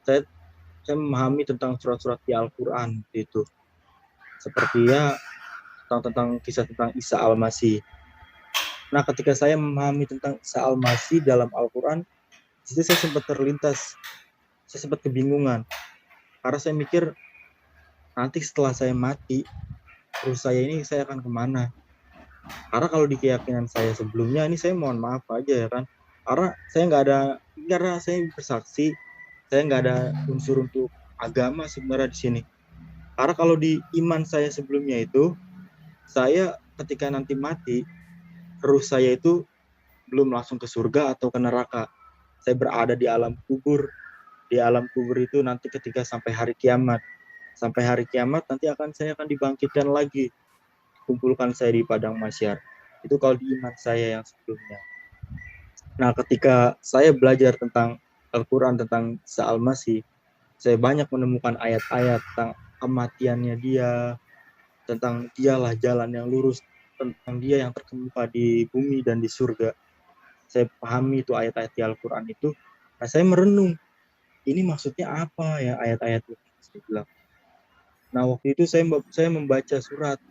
saya saya memahami tentang surat-surat di Al-Quran itu, seperti ya tentang kisah tentang Isa Al-Masih. Nah, ketika saya memahami tentang Isa Al-Masih dalam Al-Quran, di situ saya sempat terlintas, saya sempat kebingungan, karena saya mikir nanti setelah saya mati, terus saya ini saya akan kemana? Karena kalau di keyakinan saya sebelumnya, ini saya mohon maaf aja ya kan, karena saya bersaksi, saya nggak ada unsur untuk agama sebenarnya di sini. Karena kalau di iman saya sebelumnya itu, saya ketika nanti mati, ruh saya itu belum langsung ke surga atau ke neraka. Saya berada di alam kubur. Di alam kubur itu nanti ketika sampai hari kiamat. Sampai hari kiamat nanti saya akan dibangkitkan lagi. Kumpulkan saya di padang mahsyar. Itu kalau di iman saya yang sebelumnya. Nah, ketika saya belajar tentang Al-Quran, tentang Isa Al-Masih, saya banyak menemukan ayat-ayat tentang kematiannya dia, tentang dialah jalan yang lurus, tentang dia yang terkemuka di bumi dan di surga. Saya pahami itu ayat-ayat di Al-Quran itu. Nah, saya merenung, ini maksudnya apa ya ayat-ayat itu? Saya bilang. Nah, waktu itu saya membaca surat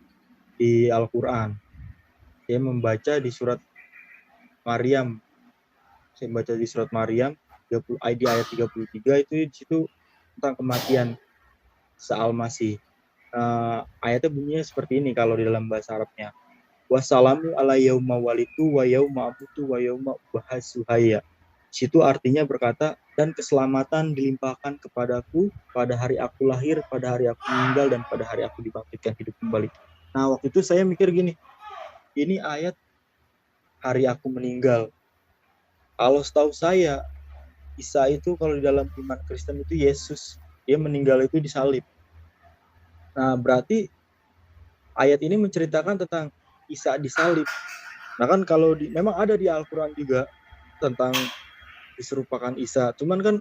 di Al-Quran. Saya membaca di surat Maryam. Saya membaca di surat Maryam, di ayat 33, itu di situ tentang kematian Isa Al-Masih. Ayatnya bunyinya seperti ini kalau di dalam bahasa Arabnya. Wassalamu ala yauma walitu wa yauma amutu wa yauma ub'atsu hayya. Situ artinya berkata, dan keselamatan dilimpahkan kepadaku pada hari aku lahir, pada hari aku meninggal, dan pada hari aku dibangkitkan hidup kembali. Nah, waktu itu saya mikir gini, ini ayat hari aku meninggal. Kalau setahu saya, Isa itu kalau di dalam iman Kristen itu Yesus, dia meninggal itu disalib. Nah, berarti ayat ini menceritakan tentang Isa disalib. Nah kan kalau memang ada di Al-Quran juga tentang diserupakan Isa, cuman kan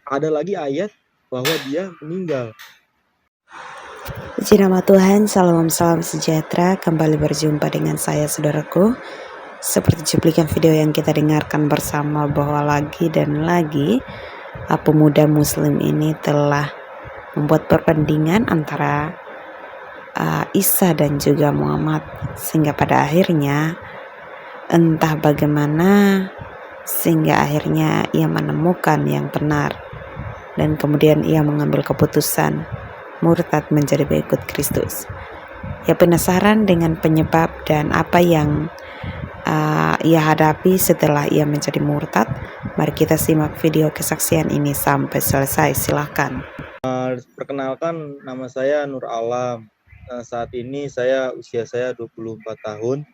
ada lagi ayat bahwa dia meninggal. Puji nama Tuhan, salam sejahtera. Kembali berjumpa dengan saya, saudaraku. Seperti cuplikan video yang kita dengarkan bersama, bahwa lagi dan lagi pemuda muslim ini telah membuat perbandingan antara Isa dan juga Muhammad, sehingga pada akhirnya entah bagaimana, sehingga akhirnya ia menemukan yang benar, dan kemudian ia mengambil keputusan murtad menjadi pengikut Kristus. Ia penasaran dengan penyebab dan apa yang ia hadapi setelah ia menjadi murtad. Mari kita simak video kesaksian ini sampai selesai. Silakan. Perkenalkan, nama saya Nur Alam. Saat ini usia saya 24 tahun.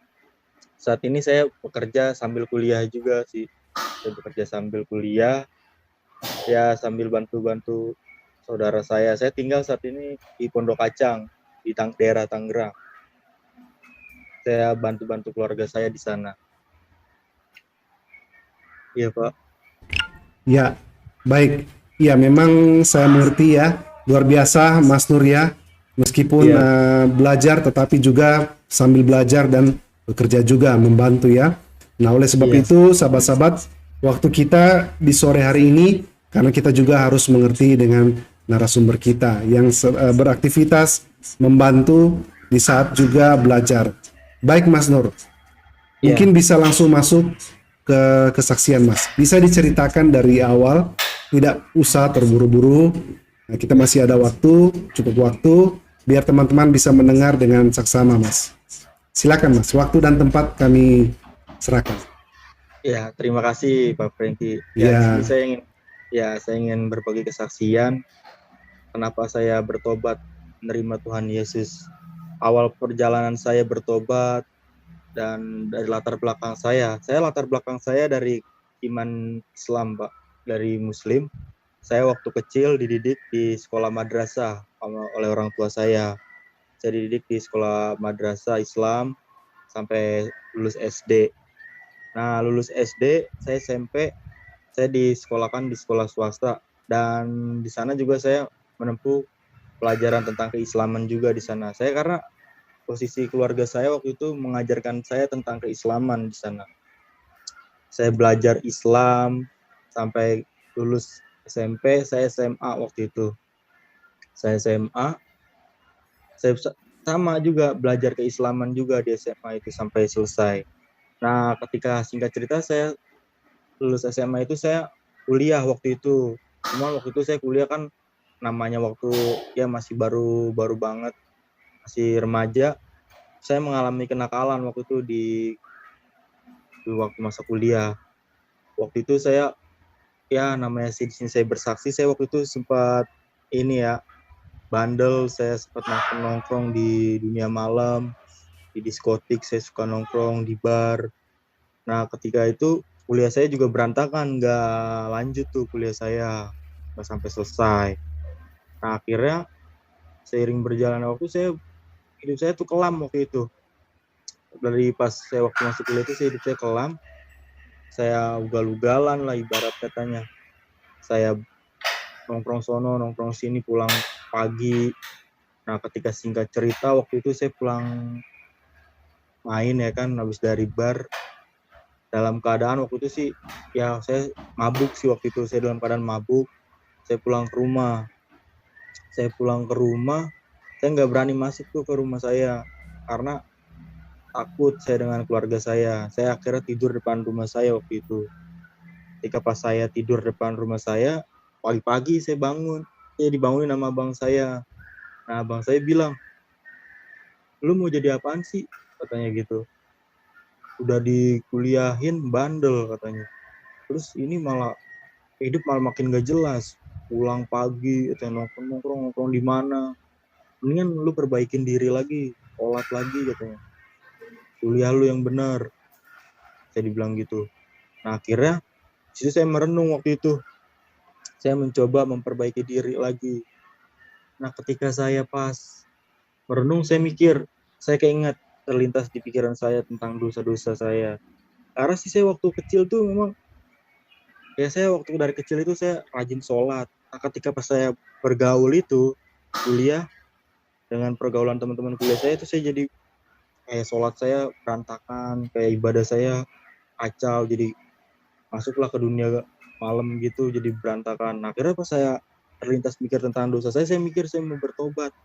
Saat ini saya bekerja sambil kuliah juga sih. Saya bekerja sambil kuliah, ya sambil bantu-bantu saudara saya. Saya tinggal saat ini di Pondok Kacang, di daerah Tangerang. Saya bantu-bantu keluarga saya di sana. Iya, Pak. Ya, baik. Ya, memang saya mengerti ya. Luar biasa, Mas Nur ya. Meskipun belajar, tetapi juga sambil belajar dan bekerja juga, membantu ya. Nah, oleh sebab itu, sahabat-sahabat, waktu kita di sore hari ini, karena kita juga harus mengerti dengan narasumber kita yang beraktivitas membantu di saat juga belajar. Baik, Mas Nur. Mungkin bisa langsung masuk ke kesaksian, Mas. Bisa diceritakan dari awal, tidak usah terburu-buru. Nah, kita masih ada waktu, cukup waktu, biar teman-teman bisa mendengar dengan saksama, Mas. Silakan, Mas. Waktu dan tempat kami serahkan. Ya, terima kasih Pak Franky. Saya ingin berbagi kesaksian kenapa saya bertobat menerima Tuhan Yesus. Awal perjalanan saya bertobat dan dari latar belakang saya dari iman Islam, Pak, dari Muslim. Saya waktu kecil dididik di sekolah madrasah oleh orang tua saya. Saya dididik di sekolah madrasah Islam sampai lulus SD. Nah, lulus SD, saya SMP, saya disekolahkan di sekolah swasta, dan di sana juga saya menempuh pelajaran tentang keislaman juga di sana. Saya karena posisi keluarga saya waktu itu mengajarkan saya tentang keislaman di sana. Saya belajar Islam sampai lulus SMP, saya SMA waktu itu. Saya SMA, saya sama juga belajar keislaman juga di SMA itu sampai selesai. Nah, ketika singkat cerita saya lulus SMA itu saya kuliah waktu itu. Cuma waktu itu saya kuliah kan namanya waktu ya masih baru banget, masih remaja. Saya mengalami kenakalan waktu itu di waktu masa kuliah. Waktu itu saya ya namanya di sini saya bersaksi, saya waktu itu sempat ini ya bandel, saya sempat nongkrong di dunia malam, di diskotik, saya suka nongkrong di bar. Nah, ketika itu kuliah saya juga berantakan, nggak lanjut tuh kuliah saya, nggak sampai selesai. Nah, akhirnya seiring berjalannya waktu hidup saya tuh kelam waktu itu. Dari pas saya waktu masuk kuliah itu hidup saya kelam, saya ugal-ugalan lah ibarat katanya. Saya nongkrong sono, nongkrong sini, pulang pagi. Nah, ketika singkat cerita waktu itu saya pulang main ya kan, habis dari bar. Dalam keadaan waktu itu sih, ya saya mabuk sih waktu itu, saya dalam keadaan mabuk. Saya pulang ke rumah. Saya nggak berani masuk tuh ke rumah saya, karena takut saya dengan keluarga saya. Saya akhirnya tidur depan rumah saya waktu itu. Ketika pas saya tidur depan rumah saya, pagi-pagi saya bangun. Saya dibangunin sama abang saya. Nah, abang saya bilang, "Lu mau jadi apaan sih?" Katanya gitu. "Udah dikuliahin bandel," katanya. "Terus ini malah hidup malah makin gak jelas. Pulang pagi, nongkrong di mana. Mendingan lu perbaikin diri lagi, sholat lagi," katanya. "Kuliah lu yang benar." Saya dibilang gitu. Nah, akhirnya situ saya merenung waktu itu. Saya mencoba memperbaiki diri lagi. Nah, ketika saya pas merenung, saya keinget terlintas di pikiran saya tentang dosa-dosa saya. Karena sih saya waktu kecil tuh memang, ya saya waktu dari kecil itu saya rajin sholat. Nah, ketika pas saya bergaul itu, kuliah, dengan pergaulan teman-teman kuliah saya itu saya jadi kayak sholat saya berantakan, kayak ibadah saya kacau, jadi masuklah ke dunia malam gitu, jadi berantakan. Nah, akhirnya pas saya terlintas mikir tentang dosa saya mikir saya mau bertobat.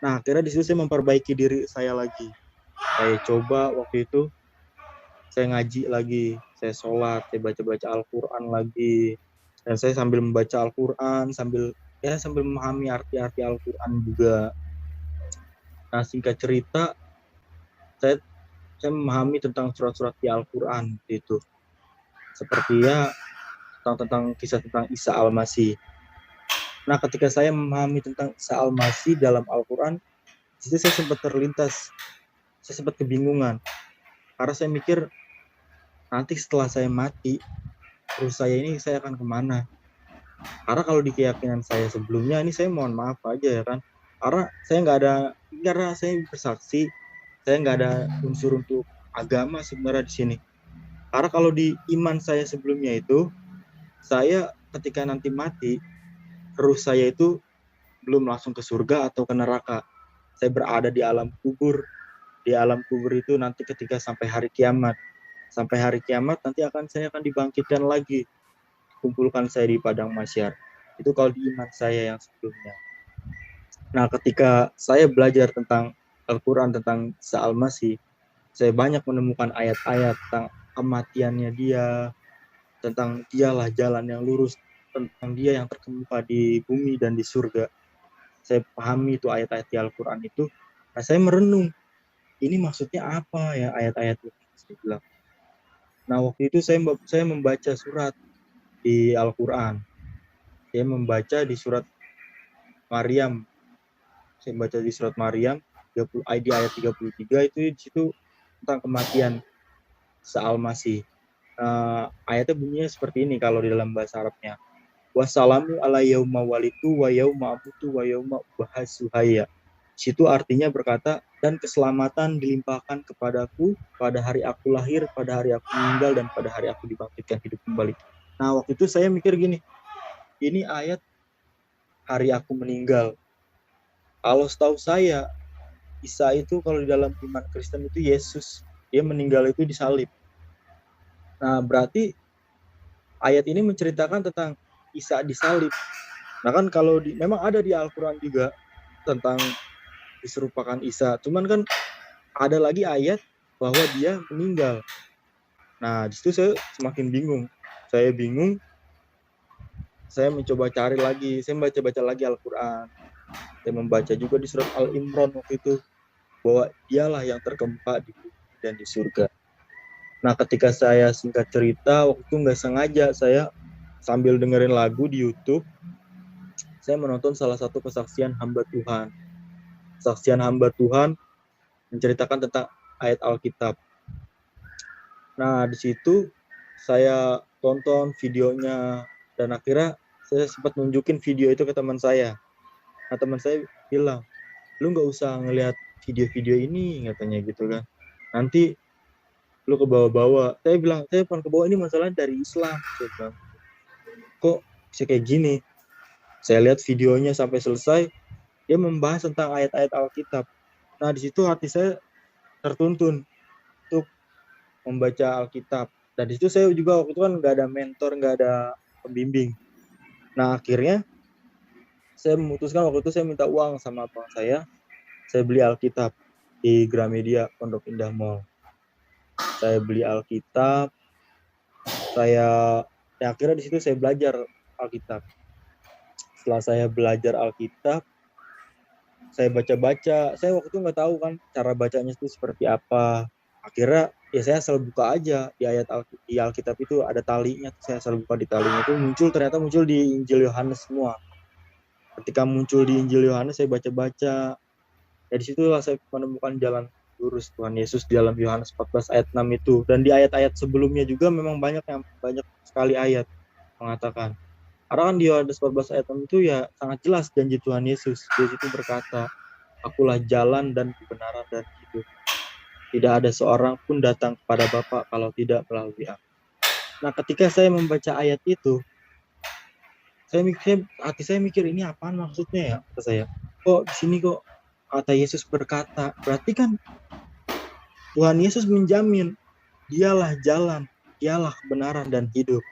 Nah, akhirnya di situ saya memperbaiki diri saya lagi. Saya coba waktu itu, saya ngaji lagi, saya sholat, saya baca-baca Al-Quran lagi. Dan saya sambil membaca Al-Quran, sambil memahami arti-arti Al-Quran juga. Nah, singkat cerita, saya memahami tentang surat-surat di Al-Quran itu. Seperti ya tentang kisah tentang Isa Al-Masih. Nah, ketika saya memahami tentang Isa Al-Masih dalam Al-Quran, di situ saya sempat terlintas, saya sempat kebingungan. Karena saya mikir, nanti setelah saya mati, terus saya akan kemana? Karena kalau di keyakinan saya sebelumnya, ini saya mohon maaf aja ya kan. Karena saya bersaksi, saya nggak ada unsur untuk agama sebenarnya di sini. Karena kalau di iman saya sebelumnya itu, saya ketika nanti mati, ruh saya itu belum langsung ke surga atau ke neraka. Saya berada di alam kubur. Di alam kubur itu nanti ketika sampai hari kiamat. Sampai hari kiamat nanti saya akan dibangkitkan lagi. Kumpulkan saya di padang mahsyar. Itu kalau di iman saya yang sebelumnya. Nah, ketika saya belajar tentang Al-Quran, tentang Isa Al-Masih, saya banyak menemukan ayat-ayat tentang kematiannya dia, tentang dialah jalan yang lurus, tentang dia yang terkemuka di bumi dan di surga. Saya pahami itu ayat-ayat di Al-Quran itu. Nah, saya merenung, ini maksudnya apa ya ayat-ayat itu? Saya bilang. Nah, waktu itu saya membaca surat di Al-Quran. Saya membaca di surat Maryam. Saya membaca di surat Maryam, di ayat 33 itu di situ tentang kematian Isa Al-Masih. Ayatnya bunyinya seperti ini kalau di dalam bahasa Arabnya. Wassalamu ala yauma walitu wa yauma amutu wa yauma ubahasu hayya. Situ artinya berkata, dan keselamatan dilimpahkan kepadaku pada hari aku lahir, pada hari aku meninggal, dan pada hari aku dibangkitkan hidup kembali. Nah, waktu itu saya mikir gini, ini ayat hari aku meninggal. Kalau setahu saya, Isa itu kalau di dalam iman Kristen itu Yesus. Dia meninggal itu disalib. Nah, berarti ayat ini menceritakan tentang Isa disalib. Nah kan kalau memang ada di Al-Quran juga tentang diserupakan Isa, cuman kan ada lagi ayat bahwa dia meninggal. Nah di situ saya semakin bingung. Saya bingung, saya mencoba cari lagi, saya baca-baca lagi Al-Quran. Saya membaca juga di surat Al-Imran waktu itu, bahwa dialah yang terkemuka di bumi dan di surga. Nah ketika saya singkat cerita, waktu itu nggak sengaja saya sambil dengerin lagu di YouTube, saya menonton salah satu kesaksian hamba Tuhan. Kesaksian hamba Tuhan menceritakan tentang ayat Alkitab. Nah di situ saya tonton videonya, dan akhirnya saya sempat nunjukin video itu ke teman saya. Nah teman saya bilang, lu nggak usah ngelihat video-video ini, katanya gitu kan, nanti lu ke bawah-bawah. Saya bilang, saya bukan ke bawah, ini masalah dari Islam. Saya bilang, kok bisa kayak gini? Saya lihat videonya sampai selesai, dia membahas tentang ayat-ayat Alkitab. Nah di situ hati saya tertuntun untuk membaca Alkitab. Dan di situ saya juga waktu itu kan nggak ada mentor, nggak ada pembimbing. Nah akhirnya saya memutuskan, waktu itu saya minta uang sama abang saya beli Alkitab di Gramedia Pondok Indah Mall. Saya beli Alkitab, akhirnya di situ saya belajar Alkitab. Setelah saya belajar Alkitab, saya baca-baca. Saya waktu itu nggak tahu kan cara bacanya itu seperti apa. Akhirnya ya saya asal buka aja di di Alkitab itu ada talinya. Saya asal buka di talinya itu ternyata muncul di Injil Yohanes semua. Ketika muncul di Injil Yohanes, saya baca-baca. Ya di situlah saya menemukan jalan lurus Tuhan Yesus di dalam Yohanes 14 ayat 6 itu. Dan di ayat-ayat sebelumnya juga memang banyak sekali ayat mengatakan. Karena kan di Yohanes 14 ayat 6 itu ya sangat jelas janji Tuhan Yesus. Di situ berkata, akulah jalan dan kebenaran dan hidup. Tidak ada seorang pun datang kepada Bapa kalau tidak melalui aku. Nah ketika saya membaca ayat itu, hati saya mikir, ini apaan maksudnya ya, kata saya. Kok di sini kok kata Yesus berkata, berarti kan Tuhan Yesus menjamin dialah jalan, dialah kebenaran dan hidup.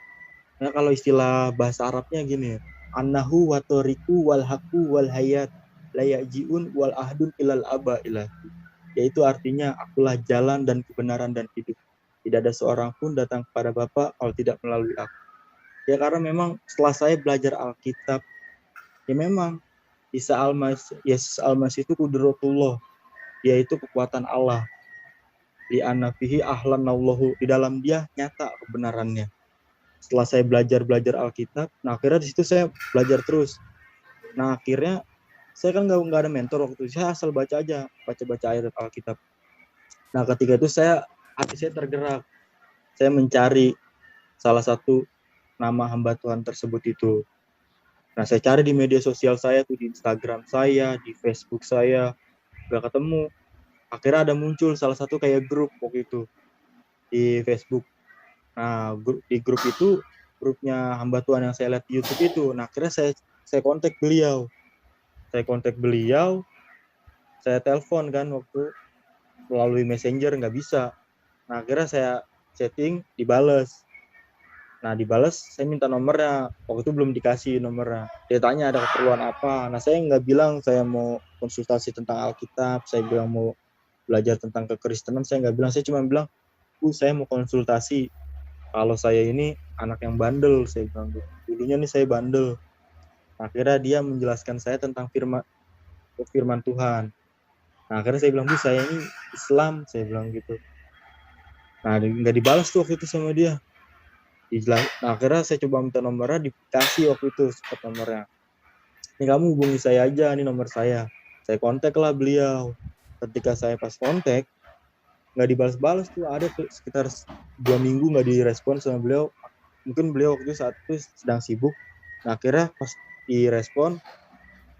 Nah kalau istilah bahasa Arabnya gini, annahu wa tariqu wal haqu wal hayat la yajiun wal ahdun ilal aba ilahi. Yaitu artinya akulah jalan dan kebenaran dan hidup. Tidak ada seorang pun datang kepada Bapa kalau tidak melalui aku. Ya karena memang setelah saya belajar Alkitab, ya memang Yesus Al-Masih itu kudratullah, yaitu kekuatan Allah. Di anafihi ahlan nallahu, di dalam dia nyata kebenarannya. Setelah saya belajar Alkitab, nah akhirnya di situ saya belajar terus. Nah akhirnya saya kan nggak ada mentor waktu itu, saya asal baca aja, baca ayat Alkitab. Nah ketika itu hati saya tergerak, saya mencari salah satu nama hamba Tuhan tersebut itu. Nah saya cari di media sosial saya tuh, di Instagram saya, di Facebook saya, nggak ketemu. Akhirnya ada muncul salah satu kayak grup waktu itu di Facebook. Nah di grup itu, grupnya hamba Tuhan yang saya lihat di YouTube itu. Nah akhirnya saya kontak beliau. Saya telepon kan waktu melalui Messenger, nggak bisa. Nah akhirnya saya chatting, dibales. Nah dibales, saya minta nomornya. Waktu itu belum dikasih nomornya. Dia tanya ada keperluan apa. Nah saya nggak bilang saya mau konsultasi tentang Alkitab, saya bilang mau belajar tentang kekristenan, saya nggak bilang. Saya cuma bilang, saya mau konsultasi. Kalau saya ini anak yang bandel, saya bilang. Dulunya nih saya bandel. Nah, akhirnya dia menjelaskan saya tentang firman Tuhan. Nah akhirnya saya bilang, saya ini Islam, saya bilang gitu. Nah nggak dibalas tuh waktu itu sama dia. Nah akhirnya saya coba minta nomornya, dikasih waktu itu sempat nomornya. Ini kamu hubungi saya aja, ini nomor saya. Saya kontak lah beliau. Ketika saya pas kontak, nggak dibalas-balas tuh, ada sekitar 2 minggu nggak direspon sama beliau. Mungkin beliau waktu itu saat itu sedang sibuk. Nah akhirnya pas direspon,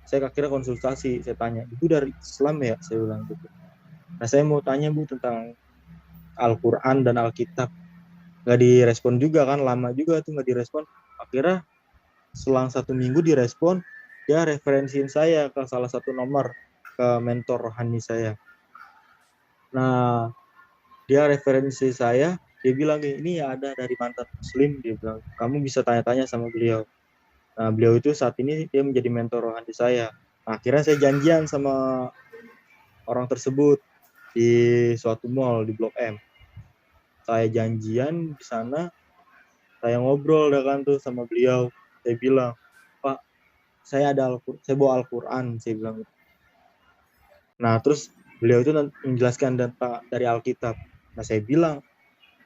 saya akhirnya konsultasi. Saya tanya, itu dari Islam ya? Saya bilang gitu. Nah saya mau tanya Bu tentang Al-Quran dan Alkitab. Nggak direspon juga kan, lama juga tuh nggak direspon. Akhirnya selang 1 minggu direspon, dia referensiin saya ke salah satu nomor, ke mentor rohani saya. Nah dia referensi saya, dia bilang ini ya ada dari mantan muslim, dia bilang kamu bisa tanya-tanya sama beliau. Nah, beliau itu saat ini dia menjadi mentor rohani saya. Nah, akhirnya saya janjian sama orang tersebut di suatu mall di Blok M. Saya janjian di sana, saya ngobrol dah kan tuh sama beliau. Saya bilang, "Pak, saya bawa Al-Qur'an," saya bilang gitu. Nah, terus beliau itu menjelaskan dari Alkitab. Nah, saya bilang,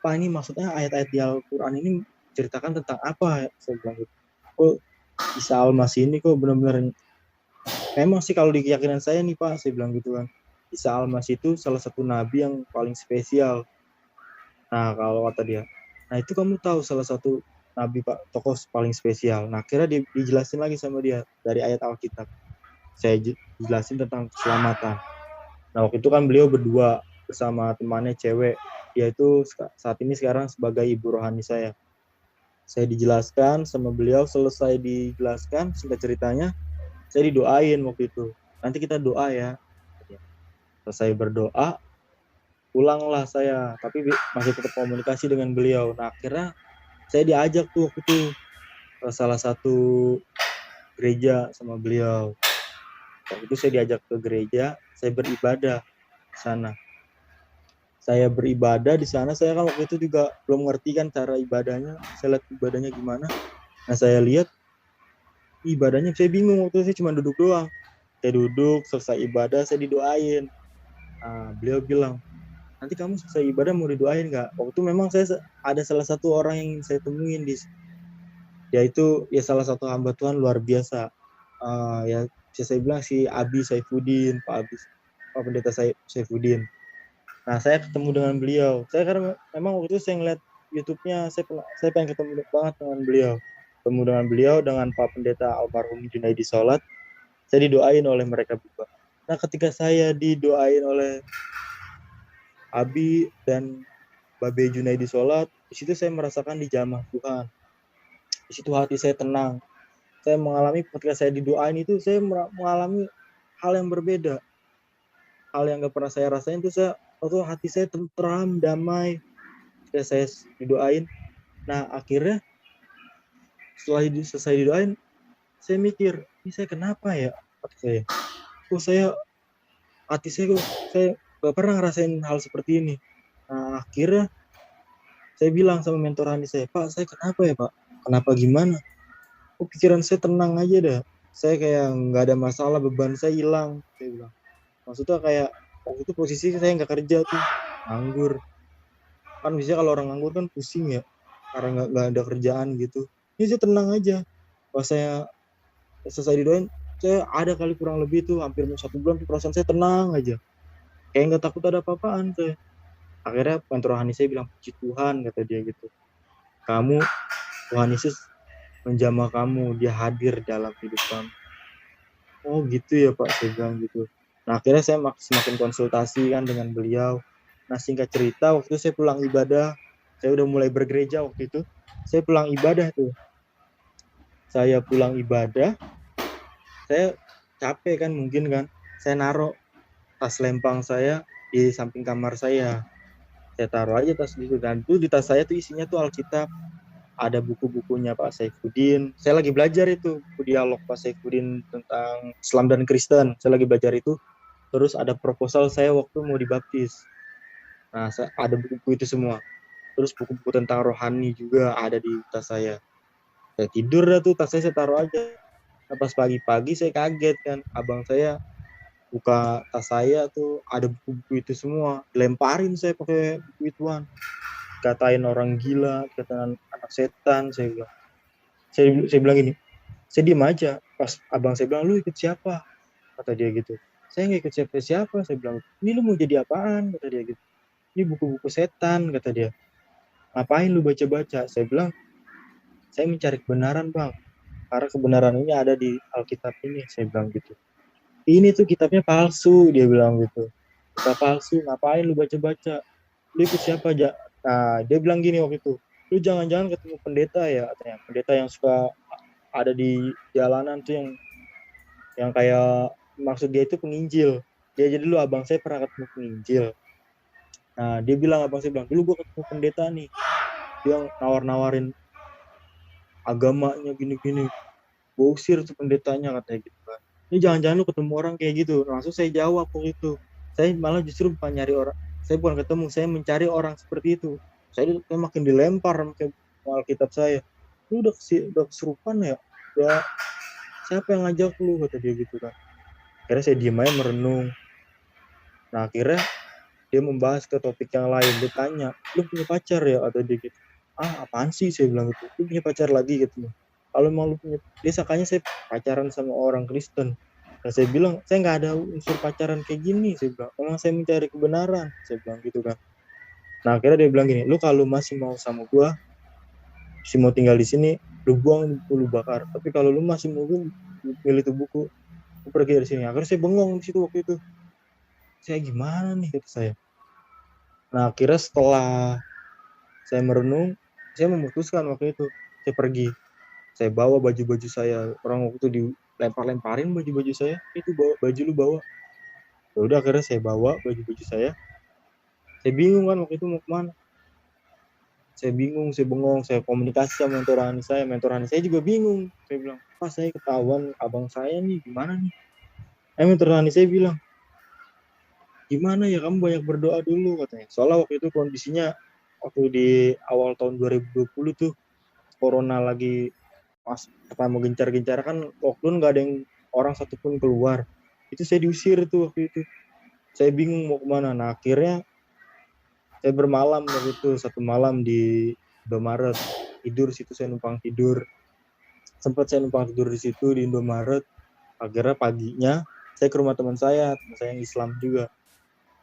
"Pak, ini maksudnya ayat-ayat di Al-Qur'an ini ceritakan tentang apa?" Saya bilang gitu. "Kok Isa Al-Masih ini kok benar-benar memang sih kalau di keyakinan saya nih Pak," saya bilang gitu kan. Isa Al-Masih itu salah satu nabi yang paling spesial. Nah, kalau kata dia, "Nah, itu kamu tahu salah satu nabi Pak, tokoh paling spesial." Nah, akhirnya dijelasin lagi sama dia dari ayat Alkitab. Saya jelasin tentang keselamatan. Nah, waktu itu kan beliau berdua bersama temannya cewek. Dia itu saat ini sekarang sebagai ibu rohani saya. Saya dijelaskan sama beliau, selesai dijelaskan singkat ceritanya, saya didoain waktu itu. "Nanti kita doa ya." Selesai berdoa, pulanglah saya, tapi masih tetap komunikasi dengan beliau. Nah, akhirnya saya diajak tuh waktu itu ke salah satu gereja sama beliau. Waktu itu saya diajak ke gereja, saya beribadah di sana. Saya beribadah di sana, saya kan waktu itu juga belum ngerti kan cara ibadahnya, saya lihat ibadahnya gimana. Nah, saya lihat ibadahnya, saya bingung waktu itu, saya cuma duduk doang. Saya duduk, selesai ibadah, saya didoain. Nah, beliau bilang, "Nanti kamu selesai ibadah mau didoain nggak?" Waktu itu memang saya ada salah satu orang yang saya temuin yaitu ya salah satu hamba Tuhan luar biasa. Ya bisa saya bilang si Abi Saifuddin, Pak Pendeta Saifuddin. Nah, saya ketemu dengan beliau. Saya karena memang waktu itu saya ngeliat YouTube-nya, saya pengen ketemu banget dengan beliau. Ketemu dengan beliau, dengan Pak Pendeta almarhum Junaidi Solat, saya didoain oleh mereka berdua. Nah, ketika saya didoain oleh Abi dan Babe Junaidi Solat, di situ saya merasakan dijamah Tuhan. Di situ hati saya tenang. Saya mengalami ketika saya didoain itu, saya mengalami hal yang berbeda. Hal yang gak pernah saya rasain itu waktu hati saya tentram, damai. Ketika saya didoain. Nah, akhirnya setelah selesai didoain, saya mikir, ini saya kenapa ya? Hati saya gak pernah ngerasain hal seperti ini. Nah, akhirnya saya bilang sama mentor Hani saya, "Pak, saya kenapa ya Pak? Kenapa gimana? Kok pikiran saya tenang aja dah. Saya kayak nggak ada masalah, beban saya hilang." Saya bilang. Maksudnya kayak waktu itu posisi saya nggak kerja tuh, nganggur. Kan biasanya kalau orang nganggur kan pusing ya, karena nggak ada kerjaan gitu. Ini saya tenang aja. Pas saya selesai didoain, saya ada kali kurang lebih tuh hampir 1 bulan tuh perasaan saya tenang aja. Kayak nggak takut ada apa-apaan saya. Akhirnya mentor rohani saya bilang, "Puji Tuhan," kata dia gitu. "Kamu, Tuhan Yesus menjamah kamu, dia hadir dalam hidup kamu." "Oh gitu ya Pak," saya bilang gitu. Nah, akhirnya saya semakin konsultasi kan dengan beliau. Nah, singkat cerita waktu itu saya pulang ibadah, saya udah mulai bergereja waktu itu. Saya pulang ibadah tuh. Saya pulang ibadah, saya capek kan mungkin kan. Saya naruh tas lempang saya di samping kamar saya. Saya taruh aja tas gitu, dan tuh di tas saya tuh isinya tuh Alkitab. Ada buku-bukunya Pak Saifuddin. Saya lagi belajar itu, buku dialog Pak Saifuddin tentang Islam dan Kristen. Saya lagi belajar itu. Terus ada proposal saya waktu mau dibaptis. Nah, ada buku-buku itu semua. Terus buku-buku tentang rohani juga ada di tas saya. Saya tidur dah tuh, tas saya taruh aja. Nah, pas pagi-pagi saya kaget kan. Abang saya buka tas saya tuh, ada buku-buku itu semua. Lemparin saya pakai buku ituan. Katain orang gila, katain anak setan, saya bilang. Saya bilang gini, saya diem aja. Pas abang saya bilang, "Lu ikut siapa?" Kata dia gitu. "Saya nggak ikut siapa-siapa," saya bilang. "Ini lu mau jadi apaan?" Kata dia gitu. "Ini buku-buku setan," kata dia. "Ngapain lu baca-baca?" Saya bilang, "Saya mencari kebenaran bang, karena kebenaran ini ada di Alkitab ini," saya bilang gitu. "Ini tuh kitabnya palsu," dia bilang gitu. "Kitab palsu, ngapain lu baca-baca? Lu ikut siapa aja?" Nah, dia bilang gini waktu itu, "Lu jangan-jangan ketemu pendeta ya," katanya. "Pendeta yang suka ada di jalanan tuh yang kayak maksud dia itu penginjil." Jadi dulu abang saya pernah ketemu penginjil. Nah, dia bilang, abang saya bilang, "Dulu gue ketemu pendeta nih. Dia nawar-nawarin agamanya gini-gini. gue usir tuh pendetanya katanya gitu kan. Ini jangan-jangan lu ketemu orang kayak gitu. Langsung saya jawab waktu itu. Saya malah justru bukan nyari orang, saya bukan ketemu, saya mencari orang seperti itu. Saya makin dilempar kayak Alkitab saya. Lu udah kesurupan ya? Udah, siapa yang ngajak lu, kata dia gitu kan. Akhirnya saya diem aja merenung. Nah akhirnya dia membahas ke topik yang lain. Dia tanya, lu punya pacar ya? Atau dia gitu. Apaan sih, saya bilang gitu. Lu punya pacar lagi gitu. Kalau emang lu punya, dia sangkanya saya pacaran sama orang Kristen. Dan saya bilang, saya nggak ada unsur pacaran kayak gini. Saya bilang, emang saya mencari kebenaran. Saya bilang gitu kan. Nah akhirnya dia bilang gini, lu kalau masih mau sama gua, masih mau tinggal di sini, lu buang buku, lu bakar. Tapi kalau lu masih mau pilih tuh buku, lu pergi dari sini. Akhirnya saya bengong di situ waktu itu. Saya gimana nih, kata saya. Nah akhirnya setelah saya merenung, saya memutuskan waktu itu, saya pergi. Saya bawa baju-baju saya. Orang waktu itu dilempar-lemparin baju-baju saya. Itu bawa baju, lu bawa. Ya udah akhirnya saya bawa baju-baju saya. Saya bingung kan waktu itu mau kemana. Saya bingung, saya bengong, saya komunikasi sama mentor rohani saya. Mentor rohani saya juga bingung. Saya bilang, Pak saya ketahuan abang saya nih, gimana nih? Mentor rohani saya bilang, gimana ya, kamu banyak berdoa dulu katanya. Soalnya waktu itu kondisinya, waktu di awal tahun 2020 tuh, corona lagi pas pertama gencar-gencar kan, lockdown gak ada yang orang satupun keluar. Itu saya diusir tuh waktu itu. Saya bingung mau kemana. Nah akhirnya saya bermalam waktu itu, 1 malam di Indomaret. Tidur situ, saya numpang tidur. Sempat saya numpang tidur di situ di Indomaret. Akhirnya paginya saya ke rumah teman saya yang Islam juga.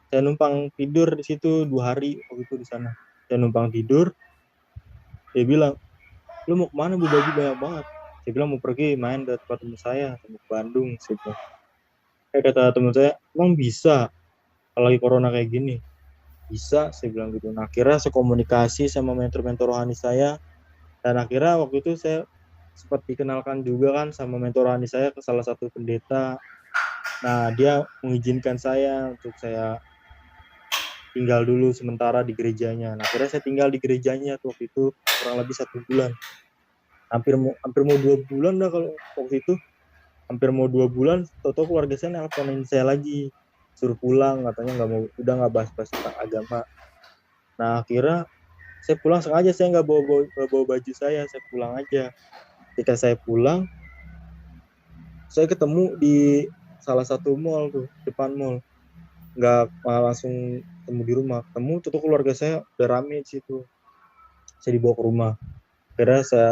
Saya numpang tidur di situ 2 hari waktu itu di sana. Saya numpang tidur. Dia bilang, lu mau kemana, bu, baju banyak banget. Saya bilang mau pergi main ke tempat teman saya, ke Bandung. Kayak kata teman saya, emang bisa kalau lagi corona kayak gini? Bisa, saya bilang gitu. Nah akhirnya saya komunikasi sama mentor-mentor rohani saya. Dan akhirnya waktu itu saya sempat dikenalkan juga kan sama mentor rohani saya ke salah satu pendeta. Nah dia mengizinkan saya untuk saya tinggal dulu sementara di gerejanya. Nah akhirnya saya tinggal di gerejanya tuh waktu itu kurang lebih 1 bulan. Hampir mau 2 bulan dah kalau waktu itu. Hampir mau 2 bulan, tau-tau keluarga saya nelponin saya lagi. Suruh pulang, katanya udah nggak bahas-bahas tentang agama. Nah akhirnya saya pulang sengaja, saya nggak bawa baju saya pulang aja. Ketika saya pulang, saya ketemu di salah satu mall tuh, depan mall. Nggak malah langsung ketemu di rumah. Ketemu tuh keluarga saya udah rame di situ. Saya dibawa ke rumah. Akhirnya saya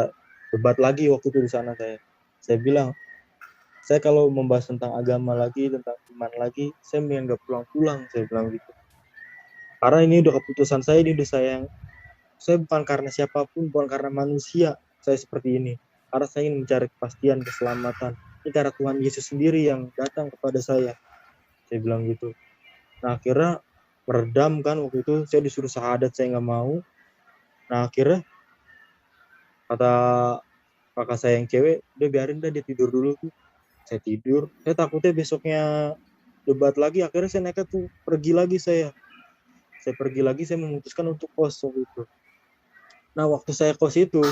debat lagi waktu itu di sana saya. Saya bilang, saya kalau membahas tentang agama lagi, tentang iman lagi, saya mendingan nggak pulang-pulang, saya bilang gitu. Karena ini udah keputusan saya, ini udah saya bukan karena siapapun, bukan karena manusia, saya seperti ini. Karena saya ingin mencari kepastian, keselamatan. Ini karena Tuhan Yesus sendiri yang datang kepada saya bilang gitu. Nah akhirnya meredam kan waktu itu, saya disuruh syahadat, saya nggak mau. Nah akhirnya kata kakak saya yang cewek, udah biarin dah dia tidur dulu tuh. Saya tidur, saya takutnya besoknya debat lagi. Akhirnya saya nekat tuh pergi lagi. Saya pergi lagi, saya memutuskan untuk kos waktu itu. Nah waktu saya kos itu,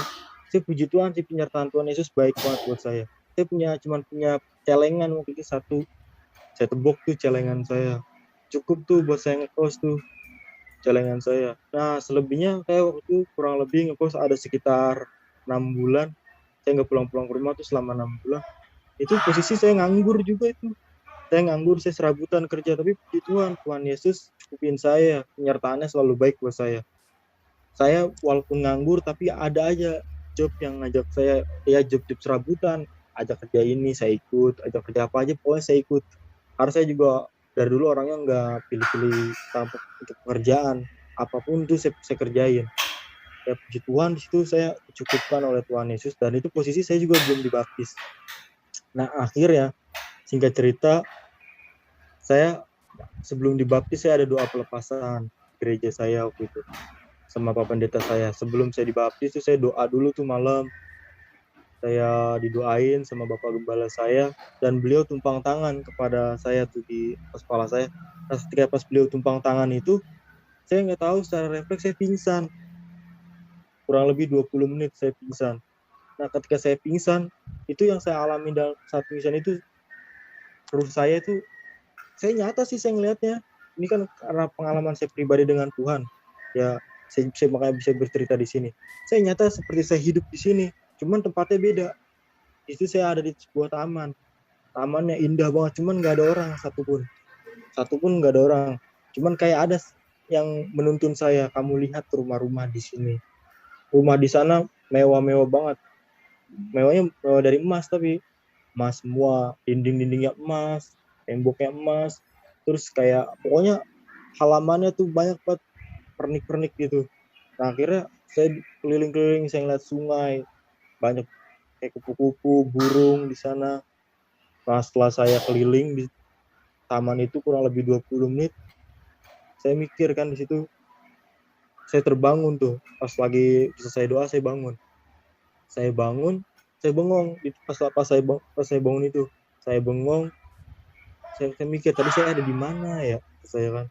saya puji Tuhan, si penyertaan Tuhan Yesus baik banget buat saya. Saya cuman punya celengan waktu itu 1, saya tebok tuh celengan saya, cukup tuh buat saya ngekos tuh celengan saya. Nah selebihnya saya waktu itu kurang lebih ngekos ada sekitar 6 bulan. Saya nggak pulang-pulang ke rumah tuh selama 6 bulan. Itu posisi saya nganggur juga itu. Saya nganggur, saya serabutan kerja, tapi puji Tuhan, Tuhan Yesus cukupin saya, penyertaannya selalu baik buat saya. Saya walaupun nganggur, tapi ada aja job yang ngajak saya, ya job-job serabutan, ajak kerja ini saya ikut, ajak kerja apa aja pokoknya saya ikut. Karena saya juga dari dulu orangnya nggak pilih-pilih untuk pekerjaan, apapun itu saya kerjain. Ya puji Tuhan, di situ saya dicukupkan oleh Tuhan Yesus, dan itu posisi saya juga belum dibaptis. Nah akhirnya, singkat cerita, saya sebelum dibaptis saya ada doa pelepasan gereja saya waktu itu sama Pak Pendeta saya. Sebelum saya dibaptis itu saya doa dulu tuh malam. Saya didoain sama Bapak Gembala saya, dan beliau tumpang tangan kepada saya tuh di atas kepala saya. Nah, ketika pas beliau tumpang tangan itu, saya nggak tahu secara refleks saya pingsan. Kurang lebih 20 menit saya pingsan. Nah ketika saya pingsan, itu yang saya alami dalam saat pingsan itu, perut saya itu, saya nyata sih saya ngelihatnya. Ini kan karena pengalaman saya pribadi dengan Tuhan. Ya, saya makanya bisa bercerita di sini. Saya nyata seperti saya hidup di sini, cuman tempatnya beda. Itu saya ada di sebuah taman. Tamannya indah banget, cuman nggak ada orang satupun. Satupun nggak ada orang. Cuman kayak ada yang menuntun saya, kamu lihat rumah-rumah di sini. Rumah di sana mewah-mewah banget. Mewahnya mewah dari emas, tapi emas semua, dinding-dindingnya emas, temboknya emas, terus kayak pokoknya halamannya tuh banyak banget pernik-pernik gitu. Nah akhirnya saya keliling-keliling, saya ngeliat sungai, banyak kayak kupu-kupu, burung di sana. Nah setelah saya keliling di taman itu kurang lebih 20 menit, saya mikir kan di situ, saya terbangun tuh, pas lagi selesai doa saya bangun. Saya bengong pas saya bangun itu, saya bengong, saya mikir tadi saya ada di mana ya, saya kan.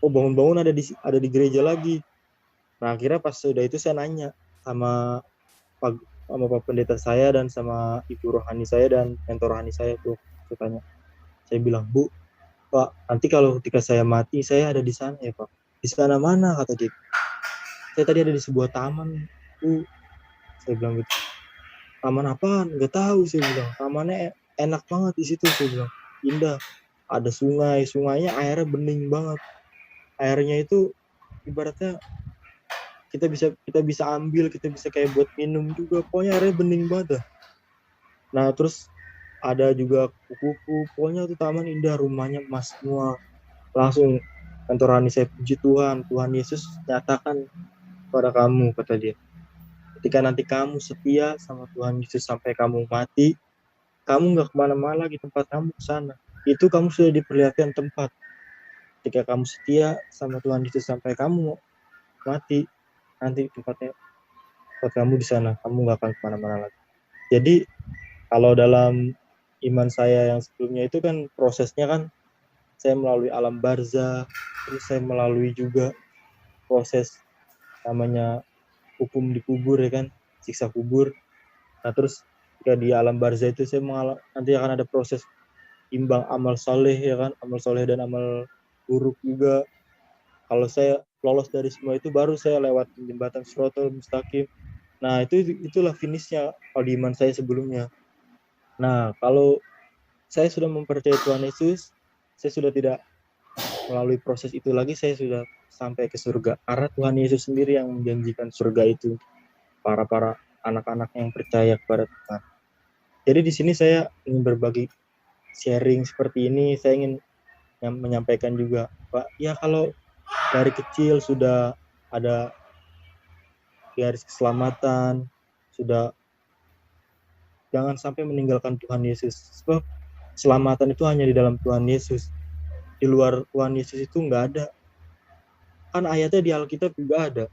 Oh bangun-bangun ada di gereja lagi. Nah akhirnya pas sudah itu saya nanya sama Pak Pendeta saya dan sama Ibu Rohani saya dan mentor rohani saya tuh, saya tanya, saya bilang, Bu, Pak, nanti kalau ketika saya mati saya ada di sana ya Pak. Di sana mana, kata dia. Saya tadi ada di sebuah taman, Bu. Saya bilang gitu. Taman apaan? Nggak tahu, saya bilang. Tamannya enak banget di situ, saya bilang. Indah. Ada sungai, sungainya airnya bening banget. Airnya itu ibaratnya kita bisa ambil, kita bisa kayak buat minum juga. Pokoknya airnya bening banget dah. Nah, terus ada juga kupu-kupu. Pokoknya itu taman indah, rumahnya emas semua. Langsung kantor rohani saya, puji Tuhan, Tuhan Yesus nyatakan kepada kamu, kata dia. Ketika nanti kamu setia sama Tuhan Yesus sampai kamu mati, kamu nggak kemana-mana lagi, tempat kamu ke sana. Itu kamu sudah diperlihatkan tempat. Ketika kamu setia sama Tuhan Yesus sampai kamu mati, nanti tempat kamu di sana, kamu nggak akan kemana-mana lagi. Jadi kalau dalam iman saya yang sebelumnya itu kan prosesnya kan saya melalui alam barzah, terus saya melalui juga proses namanya hukum dikubur ya kan, siksa kubur. Nah terus ketika di alam barzah itu saya nanti akan ada proses imbang amal soleh ya kan, amal soleh dan amal buruk juga. Kalau saya lolos dari semua itu baru saya lewat jembatan Shirathul Mustaqim. Nah itulah finishnya kalau di iman saya sebelumnya. Nah kalau saya sudah mempercayai Tuhan Yesus, saya sudah tidak melalui proses itu lagi, saya sudah sampai ke surga. Karena Tuhan Yesus sendiri yang menjanjikan surga itu para anak-anak yang percaya kepada Tuhan. Jadi di sini saya ingin berbagi sharing seperti ini, saya ingin menyampaikan juga, Pak, ya kalau dari kecil sudah ada garis keselamatan, sudah jangan sampai meninggalkan Tuhan Yesus. Sebab keselamatan itu hanya di dalam Tuhan Yesus. Di luar Tuhan Yesus itu nggak ada. Kan ayatnya di Alkitab juga ada.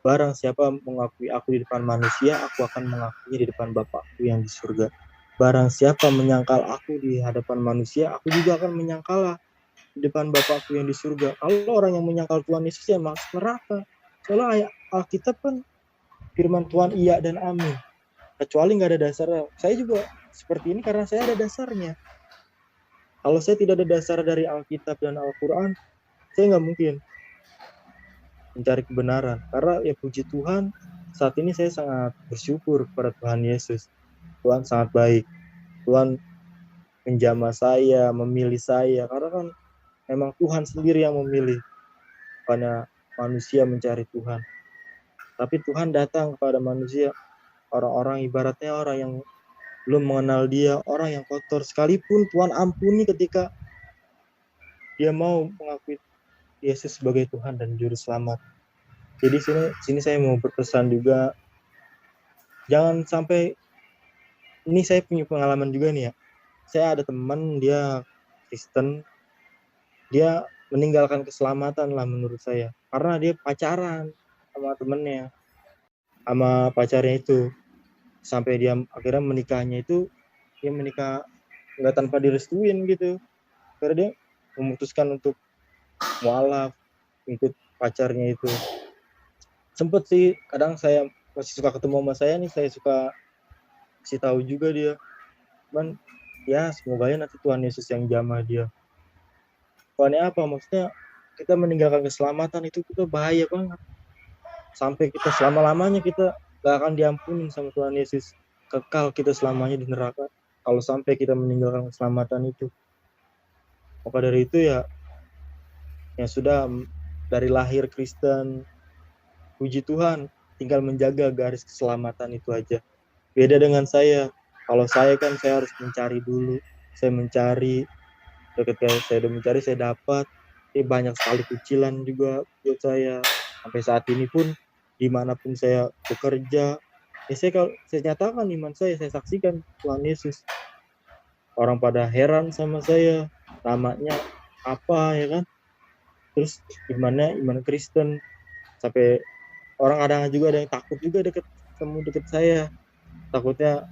Barang siapa mengakui aku di depan manusia, aku akan mengakuinya di depan Bapakku yang di surga. Barang siapa menyangkal aku di hadapan manusia, aku juga akan menyangkal di depan Bapakku yang di surga. Kalau orang yang menyangkal Tuhan Yesus ya masuk neraka. Soalnya ayat Alkitab kan firman Tuhan iya dan amin. Kecuali nggak ada dasarnya. Saya juga seperti ini karena saya ada dasarnya. Kalau saya tidak ada dasar dari Alkitab dan Al-Quran, saya nggak mungkin mencari kebenaran. Karena ya puji Tuhan, saat ini saya sangat bersyukur kepada Tuhan Yesus. Tuhan sangat baik. Tuhan menjamah saya, memilih saya. Karena kan memang Tuhan sendiri yang memilih. Karena manusia mencari Tuhan. Tapi Tuhan datang kepada manusia, orang-orang ibaratnya orang yang belum mengenal dia, orang yang kotor. Sekalipun Tuhan ampuni ketika dia mau mengakui Yesus sebagai Tuhan dan Juru Selamat. Jadi sini saya mau berpesan juga, jangan sampai, ini saya punya pengalaman juga nih ya. Saya ada teman, dia Kristen, dia meninggalkan keselamatan lah menurut saya. Karena dia pacaran sama temennya, sama pacarnya itu. Sampai dia akhirnya menikahnya itu, dia menikah nggak tanpa direstuin gitu. Karena dia memutuskan untuk mualaf, ikut pacarnya itu. Sempet sih, kadang saya masih suka ketemu sama saya nih, saya suka kasih tahu juga dia. Cuman ya semoga ya nanti Tuhan Yesus yang jamah dia. Soalnya apa? Maksudnya kita meninggalkan keselamatan itu kita bahaya banget. Sampai kita selama-lamanya kita gak akan diampunin sama Tuhan Yesus. Kekal kita selamanya di neraka. Kalau sampai kita meninggalkan keselamatan itu. Maka dari itu ya sudah dari lahir Kristen, puji Tuhan, tinggal menjaga garis keselamatan itu aja. Beda dengan saya. Kalau saya kan saya harus mencari dulu. Saya mencari, ketika saya udah mencari saya dapat. Banyak sekali kucilan juga buat saya. Sampai saat ini pun dimanapun saya bekerja, saya nyatakan iman saya saksikan Tuhan Yesus. Orang pada heran sama saya, namanya apa ya kan? Terus iman Kristen, sampai orang kadang juga ada yang takut juga deket saya. Takutnya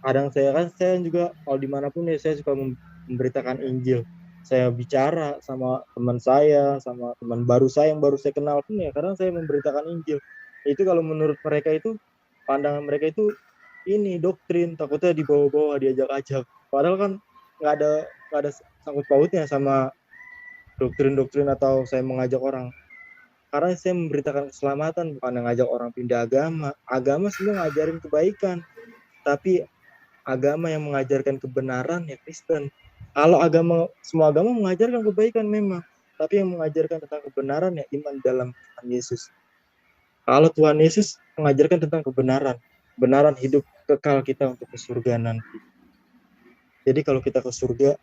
kadang saya juga kalau dimanapun ya saya suka memberitakan Injil. Saya bicara sama teman saya, sama teman baru saya yang baru saya kenal pun ya kadang saya memberitakan Injil. Itu kalau menurut mereka itu, pandangan mereka itu ini doktrin, takutnya dibawa-bawa, diajak-ajak. Padahal kan nggak ada sangkut pautnya sama doktrin-doktrin atau saya mengajak orang. Karena saya memberitakan keselamatan, bukan ngajak orang pindah agama. Agama sebenarnya ngajarin kebaikan, tapi agama yang mengajarkan kebenaran ya Kristen. Kalau semua agama mengajarkan kebaikan memang, tapi yang mengajarkan tentang kebenaran ya iman dalam Tuhan Yesus. Kalau Tuhan Yesus mengajarkan tentang kebenaran hidup kekal kita untuk ke surga nanti. Jadi kalau kita ke surga,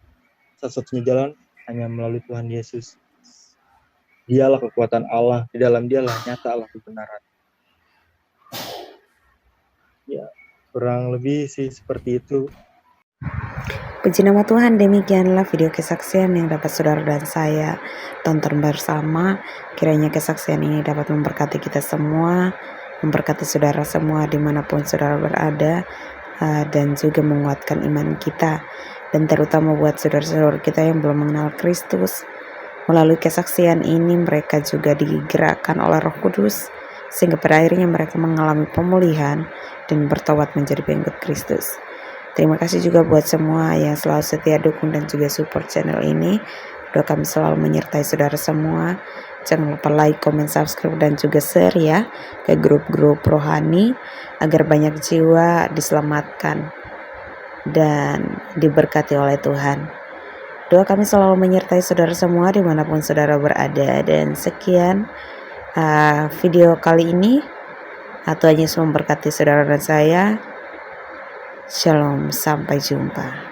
satu-satunya jalan hanya melalui Tuhan Yesus. Dialah kekuatan Allah, di dalam dialah nyata Allah kebenaran. Ya, kurang lebih sih seperti itu. Puji nama Tuhan, demikianlah video kesaksian yang dapat saudara dan saya tonton bersama. Kiranya kesaksian ini dapat memberkati kita semua, memberkati saudara semua dimanapun saudara berada, dan juga menguatkan iman kita. Dan terutama buat saudara-saudara kita yang belum mengenal Kristus, melalui kesaksian ini mereka juga digerakkan oleh Roh Kudus, sehingga pada akhirnya mereka mengalami pemulihan dan bertobat menjadi pengikut Kristus. Terima kasih juga buat semua yang selalu setia dukung dan juga support channel ini. Doa kami selalu menyertai saudara semua. Jangan lupa like, comment, subscribe, dan juga share ya ke grup-grup rohani agar banyak jiwa diselamatkan dan diberkati oleh Tuhan. Doa kami selalu menyertai saudara semua dimanapun saudara berada. Dan sekian video kali ini. Tuhan Yesus memberkati saudara dan saya. Shalom, sampai jumpa.